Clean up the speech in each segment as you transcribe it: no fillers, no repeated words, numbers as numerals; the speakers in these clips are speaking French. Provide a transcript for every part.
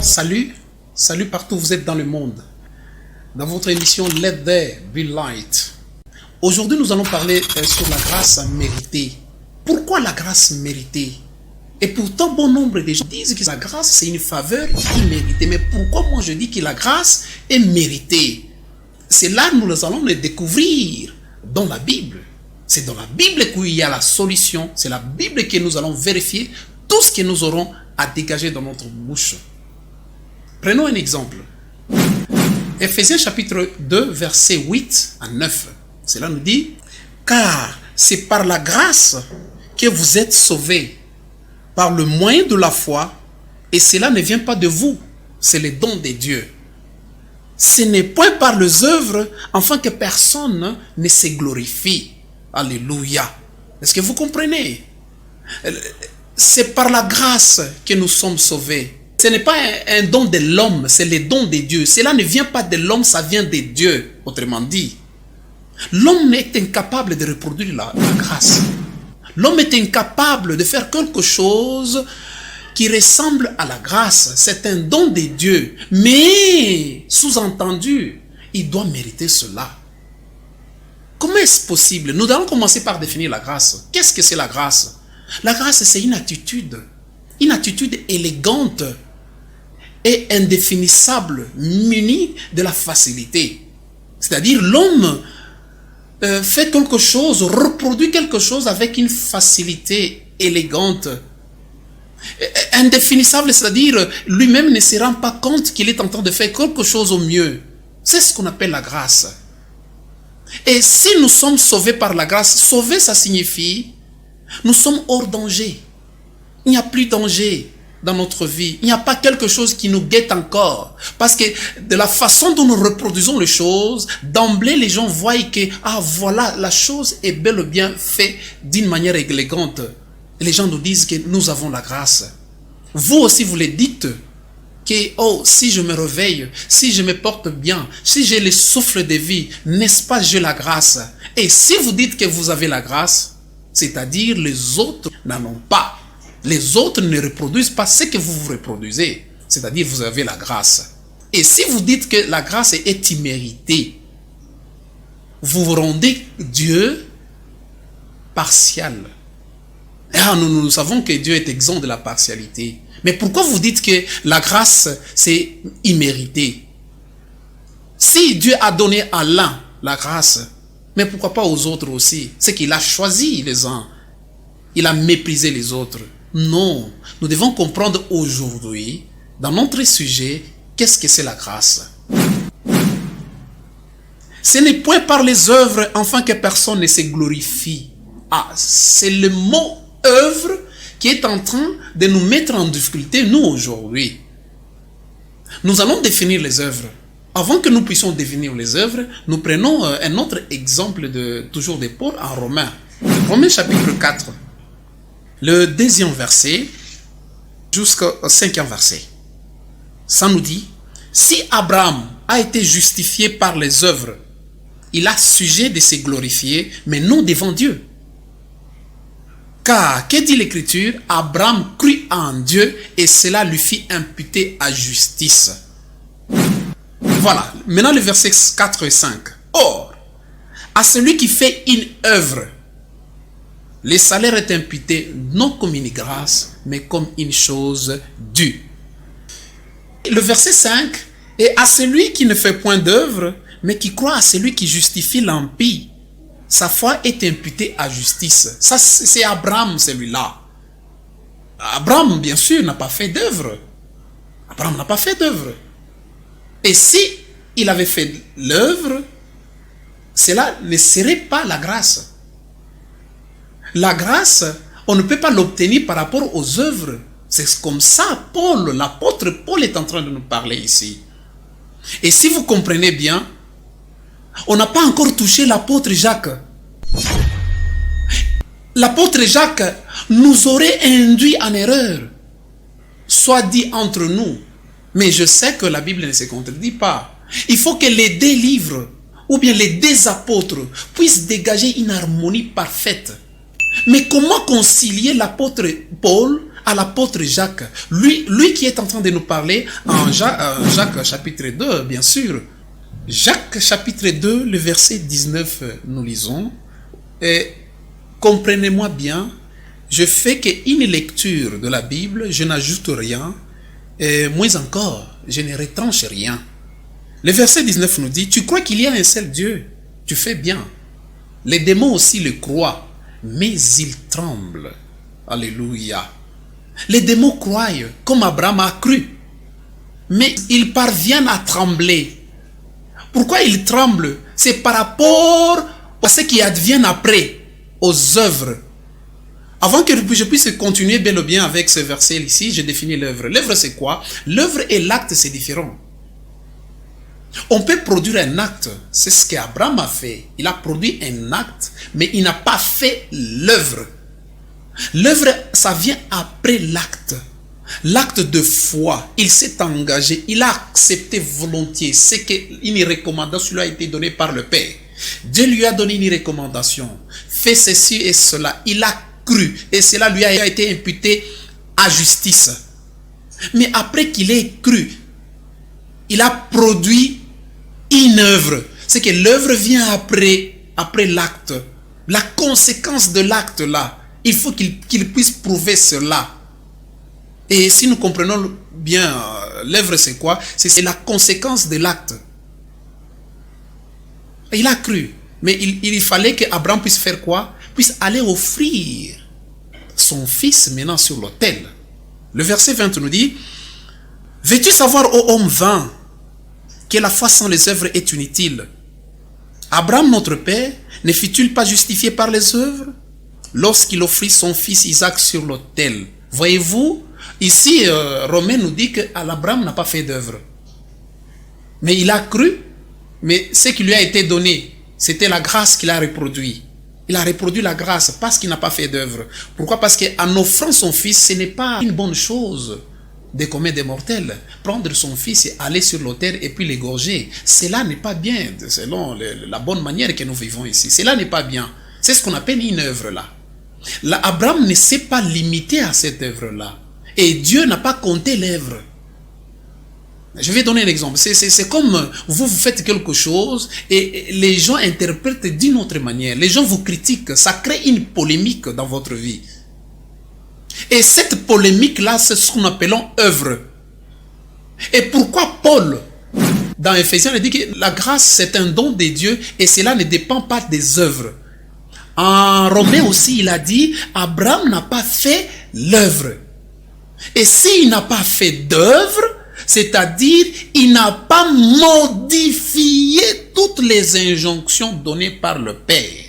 Salut partout où vous êtes dans le monde. Dans votre émission Let There Be Light. Aujourd'hui, nous allons parler sur la grâce méritée. Pourquoi la grâce méritée? Et pourtant, bon nombre de gens disent que la grâce, c'est une faveur imméritée. Mais pourquoi moi je dis que la grâce est méritée? C'est là que nous allons le découvrir dans la Bible. C'est dans la Bible qu'il y a la solution. C'est la Bible que nous allons vérifier tout ce que nous aurons à dégager dans notre bouche. Prenons un exemple. Ephésiens chapitre 2, verset 8 à 9. Cela nous dit, car c'est par la grâce que vous êtes sauvés, par le moyen de la foi, et cela ne vient pas de vous, c'est le don de Dieu. Ce n'est point par les œuvres, afin que personne ne se glorifie. Alléluia. Est-ce que vous comprenez? C'est par la grâce que nous sommes sauvés. Ce n'est pas un don de l'homme, c'est le don de Dieu. Cela ne vient pas de l'homme, ça vient de Dieu, autrement dit. L'homme est incapable de reproduire la grâce. L'homme est incapable de faire quelque chose qui ressemble à la grâce. C'est un don de Dieu. Mais, sous-entendu, il doit mériter cela. Comment est-ce possible? Nous allons commencer par définir la grâce. Qu'est-ce que c'est la grâce? La grâce, c'est une attitude élégante et indéfinissable, munie de la facilité. C'est-à-dire, l'homme fait quelque chose, reproduit quelque chose avec une facilité élégante. Indéfinissable, c'est-à-dire, lui-même ne se rend pas compte qu'il est en train de faire quelque chose au mieux. C'est ce qu'on appelle la grâce. Et si nous sommes sauvés par la grâce, sauver, ça signifie nous sommes hors danger. Il n'y a plus danger dans notre vie. Il n'y a pas quelque chose qui nous guette encore. Parce que de la façon dont nous reproduisons les choses, d'emblée les gens voient que, voilà, la chose est bel et bien faite d'une manière élégante. Et les gens nous disent que nous avons la grâce. Vous aussi, vous le dites que, si je me réveille, si je me porte bien, si j'ai le souffle de vie, n'est-ce pas, j'ai la grâce. Et si vous dites que vous avez la grâce, c'est-à-dire les autres n'en ont pas. Les autres ne reproduisent pas ce que vous reproduisez. C'est-à-dire vous avez la grâce. Et si vous dites que la grâce est imméritée, vous vous rendez Dieu partial. Nous savons que Dieu est exempt de la partialité. Mais pourquoi vous dites que la grâce, c'est immérité? Si Dieu a donné à l'un la grâce, mais pourquoi pas aux autres aussi? C'est qu'il a choisi les uns. Il a méprisé les autres. Non. Nous devons comprendre aujourd'hui, dans notre sujet, qu'est-ce que c'est la grâce? Ce n'est point par les œuvres, afin que personne ne se glorifie. C'est le mot œuvre qui est en train de nous mettre en difficulté, nous, aujourd'hui. Nous allons définir les œuvres. Avant que nous puissions définir les œuvres, nous prenons un autre exemple toujours de Paul en Romains. Romains chapitre 4, le 2e verset jusqu'au 5e verset. Ça nous dit, si Abraham a été justifié par les œuvres, il a sujet de se glorifier, mais non devant Dieu. Car, que dit l'Écriture? Abraham crut en Dieu et cela lui fit imputer à justice. Voilà, maintenant le verset 4 et 5. Or, à celui qui fait une œuvre, le salaire est imputé non comme une grâce, mais comme une chose due. Le verset 5, et à celui qui ne fait point d'œuvre, mais qui croit à celui qui justifie l'impie, sa foi est imputée à justice. Ça, c'est Abraham, celui-là. Abraham, bien sûr, n'a pas fait d'œuvre. Abraham n'a pas fait d'œuvre. Et si il avait fait l'œuvre, cela ne serait pas la grâce. La grâce, on ne peut pas l'obtenir par rapport aux œuvres. C'est comme ça, l'apôtre Paul est en train de nous parler ici. Et si vous comprenez bien, on n'a pas encore touché l'apôtre Jacques. L'apôtre Jacques nous aurait induit en erreur. Soit dit entre nous. Mais je sais que la Bible ne se contredit pas. Il faut que les deux livres, ou bien les deux apôtres, puissent dégager une harmonie parfaite. Mais comment concilier l'apôtre Paul à l'apôtre Jacques, lui qui est en train de nous parler en Jacques chapitre 2, bien sûr. Jacques chapitre 2, le verset 19, nous lisons. Et comprenez-moi bien, je fais qu'une lecture de la Bible, je n'ajoute rien, et moins encore, je ne retranche rien. Le verset 19 nous dit, tu crois qu'il y a un seul Dieu, tu fais bien. Les démons aussi le croient, mais ils tremblent. Alléluia. Les démons croient comme Abraham a cru, mais ils parviennent à trembler. Pourquoi ils tremblent? C'est par rapport à ce qui advient après, aux œuvres. Avant que je puisse continuer bel ou bien avec ce verset ici, je définis l'œuvre. L'œuvre c'est quoi? L'œuvre et l'acte c'est différent. On peut produire un acte, c'est ce qu'Abraham a fait. Il a produit un acte, mais il n'a pas fait l'œuvre. L'œuvre, ça vient après l'acte. L'acte de foi, il s'est engagé, il a accepté volontiers. C'est qu'une recommandation lui a été donnée par le Père. Dieu lui a donné une recommandation. Fais ceci et cela. Il a cru et cela lui a été imputé à justice. Mais après qu'il ait cru, il a produit une œuvre. C'est que l'œuvre vient après l'acte. La conséquence de l'acte là, il faut qu'il puisse prouver cela. Et si nous comprenons bien l'œuvre c'est quoi? C'est la conséquence de l'acte. Il a cru. Mais il fallait qu'Abraham puisse faire quoi? Puisse aller offrir son fils maintenant sur l'autel. Le verset 20 nous dit, veux-tu savoir, ô homme vain, que la foi sans les œuvres est inutile? Abraham, notre père, ne fut-il pas justifié par les œuvres lorsqu'il offrit son fils Isaac sur l'autel? Voyez-vous, ici, Romain nous dit qu'Abraham n'a pas fait d'œuvre. Mais il a cru, mais ce qui lui a été donné, c'était la grâce qu'il a reproduit. Il a reproduit la grâce parce qu'il n'a pas fait d'œuvre. Pourquoi? Parce qu'en offrant son fils, ce n'est pas une bonne chose de commettre des mortels. Prendre son fils et aller sur l'autel et puis l'égorger, cela n'est pas bien, selon la bonne manière que nous vivons ici. Cela n'est pas bien. C'est ce qu'on appelle une œuvre là. Abraham ne s'est pas limité à cette œuvre là. Et Dieu n'a pas compté l'œuvre. Je vais donner un exemple. C'est comme vous faites quelque chose et les gens interprètent d'une autre manière. Les gens vous critiquent. Ça crée une polémique dans votre vie. Et cette polémique-là, c'est ce qu'on appelle œuvre. Et pourquoi Paul, dans Éphésiens, il dit que la grâce, c'est un don de Dieu et cela ne dépend pas des œuvres. En Romains aussi, il a dit, Abraham n'a pas fait l'œuvre. Et s'il n'a pas fait d'œuvre, c'est-à-dire, il n'a pas modifié toutes les injonctions données par le Père.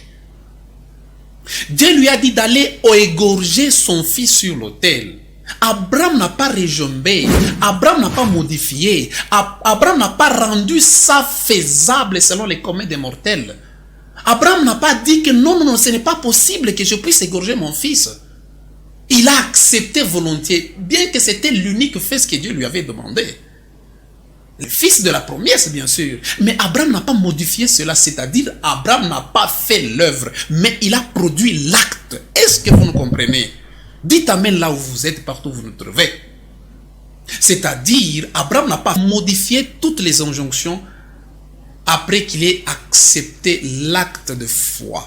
Dieu lui a dit d'aller égorger son fils sur l'autel. Abraham n'a pas rejombé, Abraham n'a pas modifié, Abraham n'a pas rendu ça faisable selon les communs des mortels. Abraham n'a pas dit que non, ce n'est pas possible que je puisse égorger mon fils. Il a accepté volontiers, bien que c'était l'unique fait que Dieu lui avait demandé. Le fils de la promesse, bien sûr. Mais Abraham n'a pas modifié cela, c'est-à-dire Abraham n'a pas fait l'œuvre, mais il a produit l'acte. Est-ce que vous nous comprenez? Dites amen là où vous êtes, partout où vous nous trouvez. C'est-à-dire, Abraham n'a pas modifié toutes les injonctions après qu'il ait accepté l'acte de foi.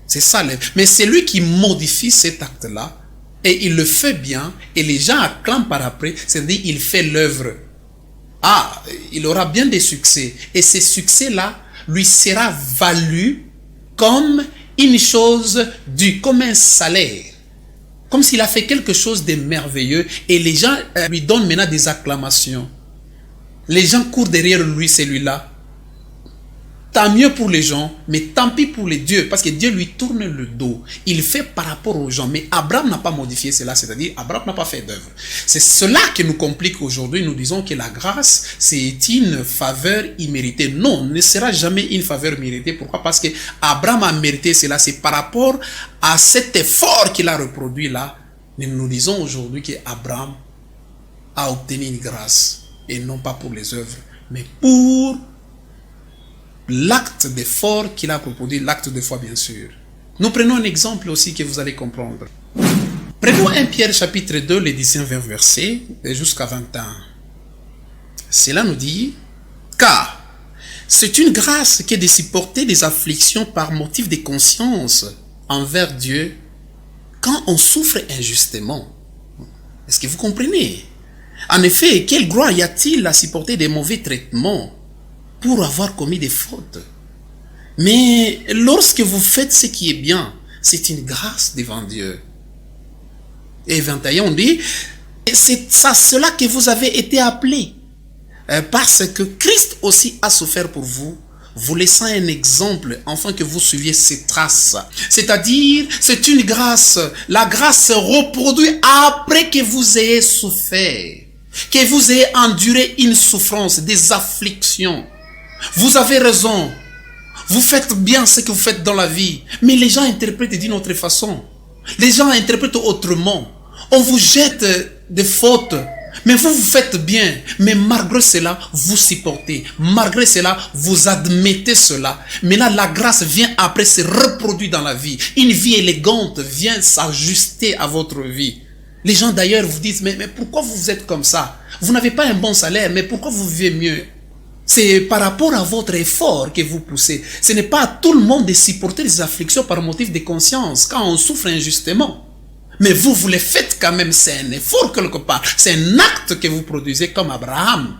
C'est ça. Mais c'est lui qui modifie cet acte-là. Et il le fait bien, et les gens acclament par après, c'est-à-dire il fait l'œuvre. Ah, il aura bien des succès. Et ces succès-là lui sera valu comme une chose due, comme un salaire. Comme s'il a fait quelque chose de merveilleux, et les gens lui donnent maintenant des acclamations. Les gens courent derrière lui, celui-là. Tant mieux pour les gens, mais tant pis pour les dieux, parce que Dieu lui tourne le dos. Il fait par rapport aux gens, mais Abraham n'a pas modifié cela, c'est-à-dire Abraham n'a pas fait d'œuvre. C'est cela qui nous complique aujourd'hui. Nous disons que la grâce, c'est une faveur imméritée. Non, ne sera jamais une faveur méritée. Pourquoi? Parce que Abraham a mérité cela. C'est par rapport à cet effort qu'il a reproduit là. Mais nous disons aujourd'hui qu'Abraham a obtenu une grâce, et non pas pour les œuvres, mais pour l'acte d'effort qu'il a proposé, l'acte de foi bien sûr. Nous prenons un exemple aussi que vous allez comprendre. Prenons 1 Pierre chapitre 2, les 19 versets, jusqu'à 21. Cela nous dit, car c'est une grâce qui est de supporter des afflictions par motif de conscience envers Dieu quand on souffre injustement. Est-ce que vous comprenez? En effet, quelle gloire y a-t-il à supporter des mauvais traitements pour avoir commis des fautes? Mais lorsque vous faites ce qui est bien, c'est une grâce devant Dieu. Et 21, on dit, c'est à cela que vous avez été appelés, parce que Christ aussi a souffert pour vous, vous laissant un exemple, afin que vous suiviez ses traces. C'est-à-dire, c'est une grâce. La grâce se reproduit après que vous ayez souffert, que vous ayez enduré une souffrance, des afflictions. Vous avez raison. Vous faites bien ce que vous faites dans la vie, mais les gens interprètent d'une autre façon. Les gens interprètent autrement. On vous jette des fautes, mais vous faites bien. Mais malgré cela, vous supportez. Malgré cela, vous admettez cela. Mais là, la grâce vient après, se reproduit dans la vie. Une vie élégante vient s'ajuster à votre vie. Les gens d'ailleurs vous disent, mais pourquoi vous êtes comme ça? Vous n'avez pas un bon salaire, mais pourquoi vous vivez mieux? C'est par rapport à votre effort que vous poussez. Ce n'est pas à tout le monde de supporter les afflictions par motif de conscience quand on souffre injustement. Mais vous les faites quand même, c'est un effort quelque part. C'est un acte que vous produisez comme Abraham.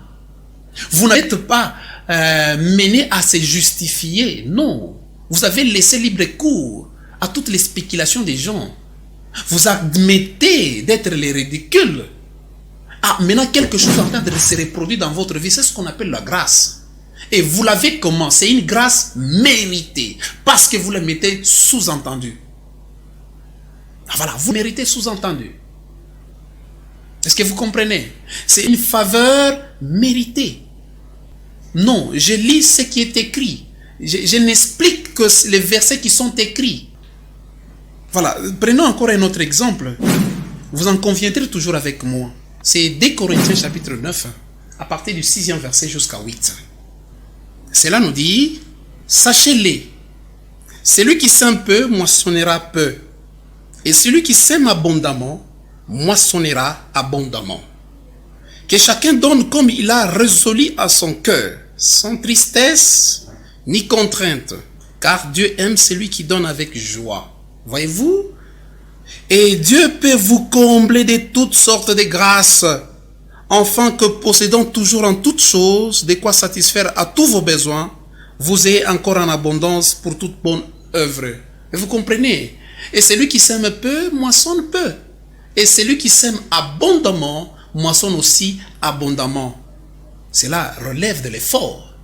Vous n'êtes pas mené à se justifier. Non. Vous avez laissé libre cours à toutes les spéculations des gens. Vous admettez d'être les ridicules. Ah, maintenant quelque chose est en train de se reproduire dans votre vie, c'est ce qu'on appelle la grâce. Et vous l'avez comment? C'est une grâce méritée, parce que vous la mettez sous-entendu. Ah, voilà, vous méritez sous-entendu. Est-ce que vous comprenez? C'est une faveur méritée. Non, je lis ce qui est écrit. Je n'explique que les versets qui sont écrits. Voilà, prenons encore un autre exemple. Vous en conviendrez toujours avec moi. C'est 2 Corinthiens chapitre 9, à partir du 6e verset jusqu'à 8. Cela nous dit, sachez-les, celui qui sème peu, moissonnera peu. Et celui qui sème abondamment, moissonnera abondamment. Que chacun donne comme il a résolu à son cœur, sans tristesse ni contrainte, car Dieu aime celui qui donne avec joie. Voyez-vous? Et Dieu peut vous combler de toutes sortes de grâces, afin que possédant toujours en toutes choses de quoi satisfaire à tous vos besoins, vous ayez encore en abondance pour toute bonne œuvre. Et vous comprenez? Et celui qui sème peu, moissonne peu. Et celui qui sème abondamment, moissonne aussi abondamment. Cela relève de l'effort.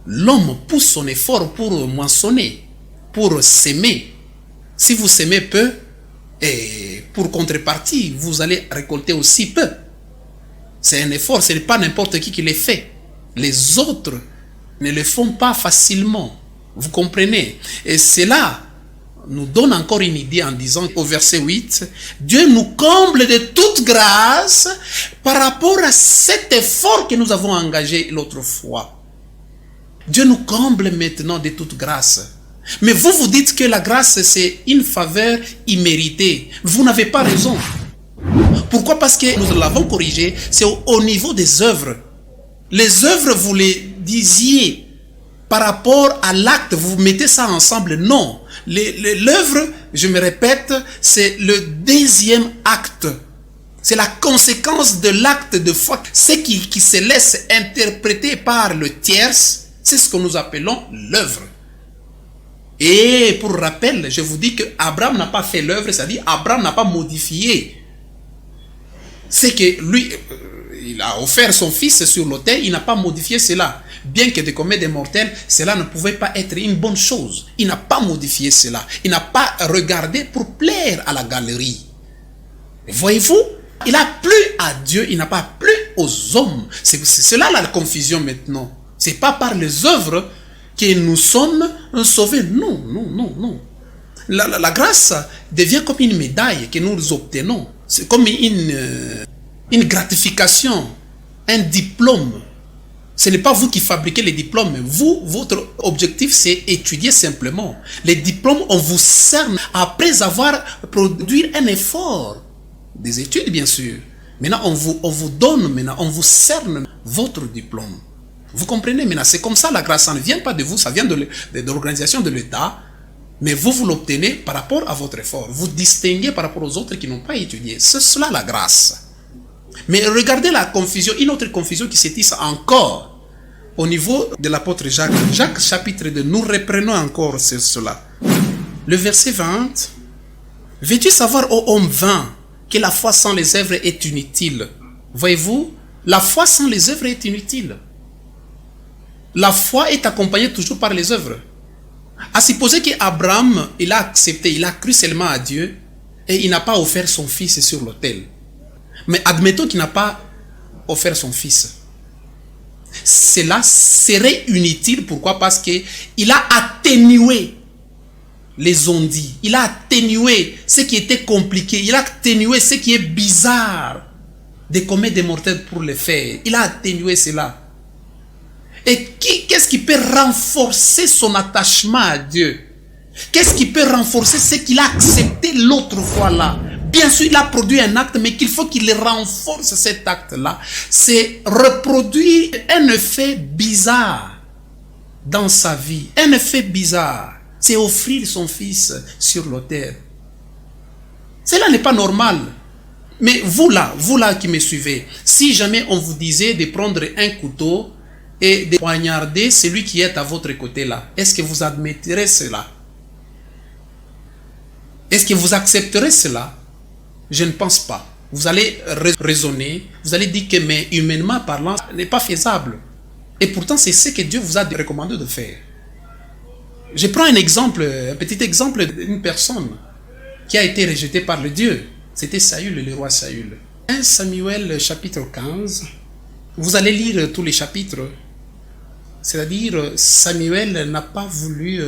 L'homme pousse son effort pour moissonner, pour s'aimer. Si vous s'aimez peu, et pour contrepartie, vous allez récolter aussi peu. C'est un effort, ce n'est pas n'importe qui le fait. Les autres ne le font pas facilement. Vous comprenez? Et cela nous donne encore une idée en disant au verset 8, Dieu nous comble de toute grâce par rapport à cet effort que nous avons engagé l'autre fois. Dieu nous comble maintenant de toute grâce. Mais vous vous dites que la grâce c'est une faveur imméritée. Vous n'avez pas raison. Pourquoi? Parce que nous l'avons corrigé, c'est au niveau des œuvres. Les œuvres, vous les disiez par rapport à l'acte, vous mettez ça ensemble. Non. L'œuvre, je me répète, c'est le deuxième acte. C'est la conséquence de l'acte de foi. Ce qui se laisse interpréter par le tierce, c'est ce que nous appelons l'œuvre. Et pour rappel, je vous dis que Abraham n'a pas fait l'œuvre, c'est-à-dire Abraham n'a pas modifié. C'est que lui, il a offert son fils sur l'autel, il n'a pas modifié cela. Bien que de commettre des mortels, cela ne pouvait pas être une bonne chose. Il n'a pas modifié cela. Il n'a pas regardé pour plaire à la galerie. Voyez-vous, il a plu à Dieu, il n'a pas plu aux hommes. C'est cela la confusion maintenant. Ce n'est pas par les œuvres que nous sommes sauvés. Non, non, non, non. La grâce devient comme une médaille que nous obtenons. C'est comme une gratification, un diplôme. Ce n'est pas vous qui fabriquez les diplômes. Vous, votre objectif, c'est étudier simplement. Les diplômes, on vous cerne après avoir produit un effort. des études, bien sûr. Maintenant, on vous donne, maintenant, on vous cerne votre diplôme. Vous comprenez maintenant, c'est comme ça la grâce, ça ne vient pas de vous, ça vient de l'organisation de l'État, mais vous l'obtenez par rapport à votre effort. Vous distinguez par rapport aux autres qui n'ont pas étudié. C'est cela la grâce. Mais regardez la confusion, une autre confusion qui s'étisse encore au niveau de l'apôtre Jacques. Jacques chapitre 2, nous reprenons encore sur cela. Le verset 20. Veux-tu savoir, ô homme vain, que la foi sans les œuvres est inutile? Voyez-vous, la foi sans les œuvres est inutile. La foi est accompagnée toujours par les œuvres. À supposer qu'Abraham, il a accepté, il a cru seulement à Dieu et il n'a pas offert son fils sur l'autel. Mais admettons qu'il n'a pas offert son fils. Cela serait inutile. Pourquoi? Parce qu'il a atténué les ondits. Il a atténué ce qui était compliqué. Il a atténué ce qui est bizarre des comètes des mortels pour le faire. Il a atténué cela. Et qu'est-ce qui peut renforcer son attachement à Dieu? Qu'est-ce qui peut renforcer ce qu'il a accepté l'autre fois là? Bien sûr, il a produit un acte, mais qu'il faut qu'il renforce cet acte-là. C'est reproduire un effet bizarre dans sa vie. Un effet bizarre. C'est offrir son fils sur l'autel. Cela n'est pas normal. Mais vous là qui me suivez, si jamais on vous disait de prendre un couteau et de poignarder celui qui est à votre côté là, est-ce que vous admettrez cela? Est-ce que vous accepterez cela? Je ne pense pas. Vous allez raisonner, vous allez dire que, mais humainement parlant, ce n'est pas faisable. Et pourtant, c'est ce que Dieu vous a recommandé de faire. Je prends un exemple, un petit exemple d'une personne qui a été rejetée par le Dieu. C'était Saül, le roi Saül. 1 Samuel chapitre 15. Vous allez lire tous les chapitres. C'est-à-dire, Samuel n'a pas voulu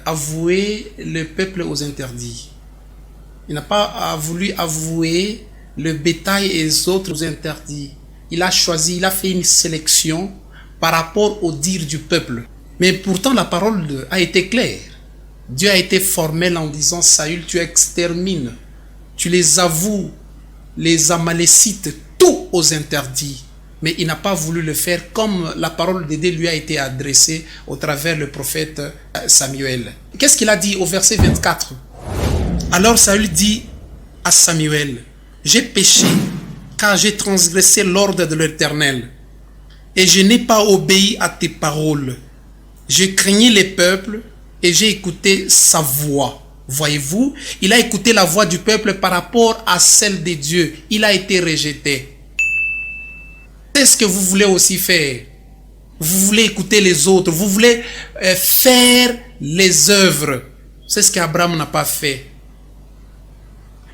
avouer le peuple aux interdits. Il n'a pas voulu avouer le bétail et les autres interdits. Il a choisi, il a fait une sélection par rapport au dire du peuple. Mais pourtant, la parole a été claire. Dieu a été formel en disant, Saül, tu extermines, tu les avoues, les Amalécites, tout aux interdits. Mais il n'a pas voulu le faire comme la parole de Dieu lui a été adressée au travers le prophète Samuel. Qu'est-ce qu'il a dit au verset 24? Alors Saül dit à Samuel, j'ai péché car j'ai transgressé l'ordre de l'Éternel et je n'ai pas obéi à tes paroles. Je craignais les peuples et j'ai écouté sa voix. Voyez-vous, il a écouté la voix du peuple par rapport à celle de Dieu. Il a été rejeté. C'est ce que vous voulez aussi faire. Vous voulez écouter les autres. Vous voulez faire les œuvres. C'est ce qu'Abraham n'a pas fait.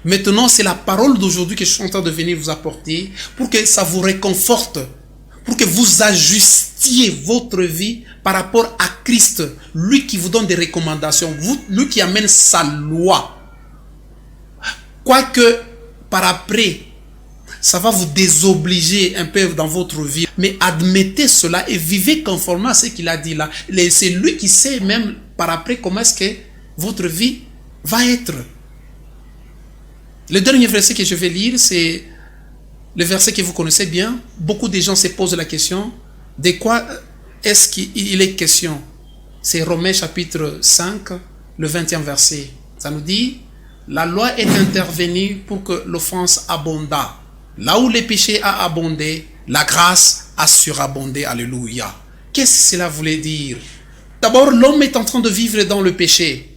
Maintenant, c'est la parole d'aujourd'hui que je suis en train de venir vous apporter pour que ça vous réconforte, pour que vous ajustiez votre vie par rapport à Christ, lui qui vous donne des recommandations, lui qui amène sa loi. Quoique, par après, ça va vous désobliger un peu dans votre vie. Mais admettez cela et vivez conformément à ce qu'il a dit là. C'est lui qui sait même par après comment est-ce que votre vie va être. Le dernier verset que je vais lire, c'est le verset que vous connaissez bien. Beaucoup de gens se posent la question, de quoi est-ce qu'il est question? C'est Romains chapitre 5, le 20e verset. Ça nous dit, la loi est intervenue pour que l'offense abondât. Là où le péché a abondé, la grâce a surabondé. Alléluia. Qu'est-ce que cela voulait dire? D'abord, l'homme est en train de vivre dans le péché.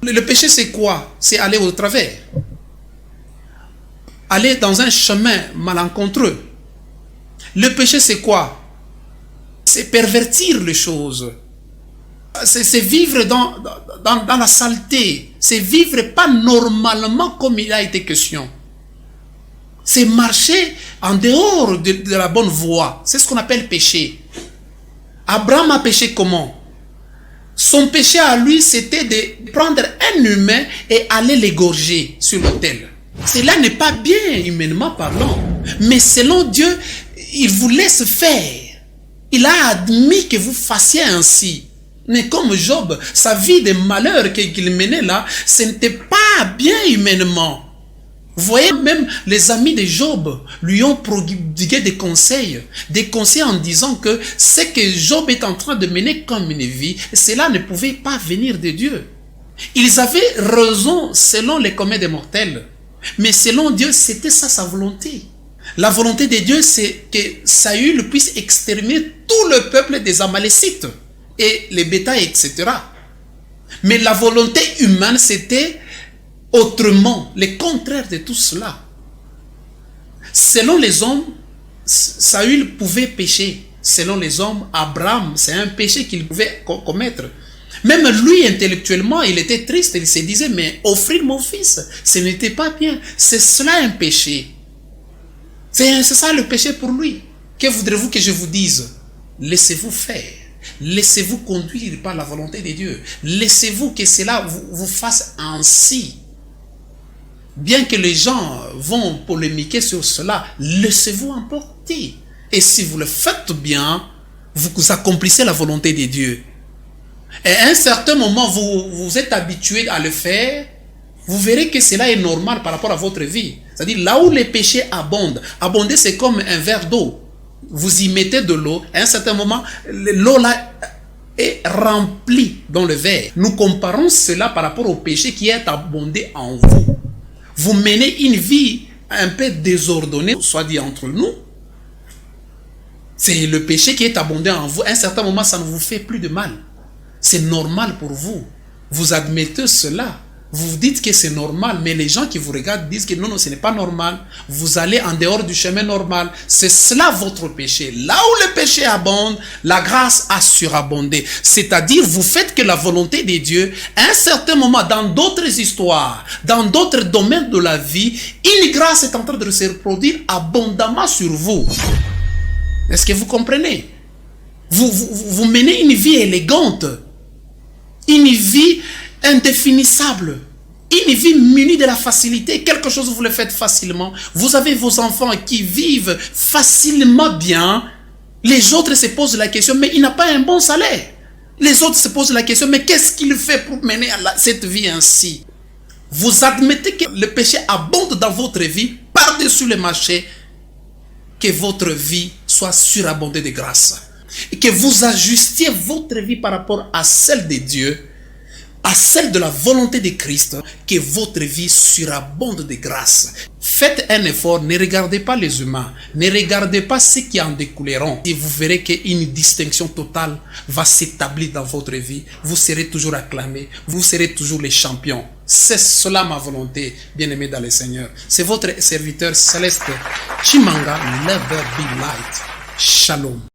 Le péché, c'est quoi? C'est aller au travers. Aller dans un chemin malencontreux. Le péché, c'est quoi? C'est pervertir les choses. C'est vivre dans la saleté. C'est vivre pas normalement comme il a été question. C'est marcher en dehors de la bonne voie. C'est ce qu'on appelle péché. Abraham a péché comment? Son péché à lui, c'était de prendre un humain et aller l'égorger sur l'autel. Cela n'est pas bien, humainement parlant. Mais selon Dieu, il vous laisse faire. Il a admis que vous fassiez ainsi. Mais comme Job, sa vie de malheur qu'il menait là, ce n'était pas bien humainement. Vous voyez, même les amis de Job lui ont prodigué des conseils en disant que ce que Job est en train de mener comme une vie, cela ne pouvait pas venir de Dieu. Ils avaient raison selon les communs des mortels, mais selon Dieu, c'était ça sa volonté. La volonté de Dieu, c'est que Saül puisse exterminer tout le peuple des Amalécites et les bétails, etc. Mais la volonté humaine, c'était autrement, le contraire de tout cela. Selon les hommes, Saül pouvait pécher. Selon les hommes, Abraham, c'est un péché qu'il pouvait commettre. Même lui, intellectuellement, il était triste. Il se disait, mais offrir mon fils, ce n'était pas bien. C'est cela un péché. C'est ça le péché pour lui. Que voudrez-vous que je vous dise? Laissez-vous faire. Laissez-vous conduire par la volonté de Dieu. Laissez-vous que cela vous fasse ainsi. Bien que les gens vont polémiquer sur cela, laissez-vous emporter. Et si vous le faites bien, vous accomplissez la volonté de Dieu. Et à un certain moment, vous êtes habitué à le faire, vous verrez que cela est normal par rapport à votre vie. C'est-à-dire, là où les péchés abondent, abonder c'est comme un verre d'eau. Vous y mettez de l'eau, à un certain moment, l'eau là est remplie dans le verre. Nous comparons cela par rapport au péché qui est abondé en vous. Vous menez une vie un peu désordonnée, soit dit entre nous. C'est le péché qui est abondé en vous. À un certain moment, ça ne vous fait plus de mal. C'est normal pour vous. Vous admettez cela. Vous dites que c'est normal, mais les gens qui vous regardent disent que non, ce n'est pas normal. Vous allez en dehors du chemin normal. C'est cela votre péché. Là où le péché abonde, la grâce a surabondé. C'est-à-dire, vous faites que la volonté de Dieu, à un certain moment, dans d'autres histoires, dans d'autres domaines de la vie, une grâce est en train de se reproduire abondamment sur vous. Est-ce que vous comprenez? Vous menez une vie élégante, une vie indéfinissable, une vie munie de la facilité. Quelque chose, vous le faites facilement. Vous avez vos enfants qui vivent facilement bien. Les autres se posent la question, mais il n'a pas un bon salaire. Les autres se posent la question, mais qu'est-ce qu'il fait pour mener cette vie ainsi? Vous admettez que le péché abonde dans votre vie, par-dessus le marché, que votre vie soit surabondée de grâce. Et que vous ajustiez votre vie par rapport à celle de Dieu, à celle de la volonté de Christ, que votre vie surabonde de grâce. Faites un effort, ne regardez pas les humains, ne regardez pas ceux qui en découleront. Et vous verrez qu'une distinction totale va s'établir dans votre vie. Vous serez toujours acclamé, vous serez toujours les champions. C'est cela ma volonté, bien-aimé dans le Seigneur. C'est votre serviteur céleste, Chimanga Never Be Light. Shalom.